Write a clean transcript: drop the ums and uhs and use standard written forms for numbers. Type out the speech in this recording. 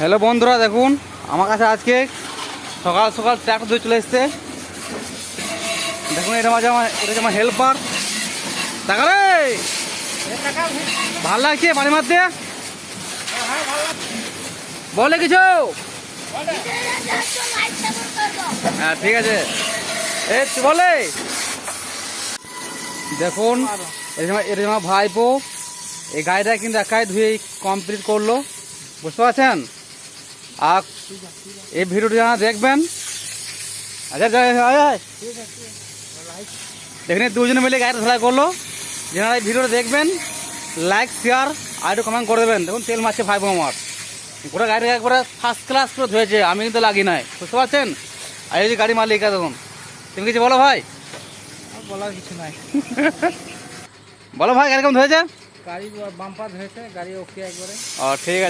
Hello বন্ধুরা, দেখুন আমার কাছে আজকে সকাল সকাল ট্র্যাক্টর ধুয়ে চলে এসছে। দেখুন এটা আমার হেল্পার। দেখা রে, ভাল লাগছে বাড়ি মারতে? বলে কিছু? হ্যাঁ ঠিক আছে, এই বলে। দেখুন এটা আমার ভাইপো, এই গাড়িটা কিন্তু একাই ধুয়ে কমপ্লিট করলো, বুঝতে পারছেন? আর এই ভিডিওটি যারা দেখবেন, আচ্ছা দেখুন দুজনে মিলে গাড়িটা ধরা করলো। যারা এই ভিডিওটা দেখবেন লাইক শেয়ার আর একটু কমেন্ট করে দেবেন। দেখুন তেল মারছে ভাইপো আমার, গোটা গাড়িটা একবারে ফার্স্ট ক্লাস করে ধুয়েছে, আমি কিন্তু লাগি নাই, বুঝতে পারছেন? আর এই যে গাড়ি মালিক দেখুন, তুমি কিছু বলো ভাই? বলার কিছু নাই। বলো ভাই গাড়ি কেমন ধুয়েছে? গাড়ি বাম্পার হয়েছে, গাড়ি ওকে একবারে। ও ঠিক আছে।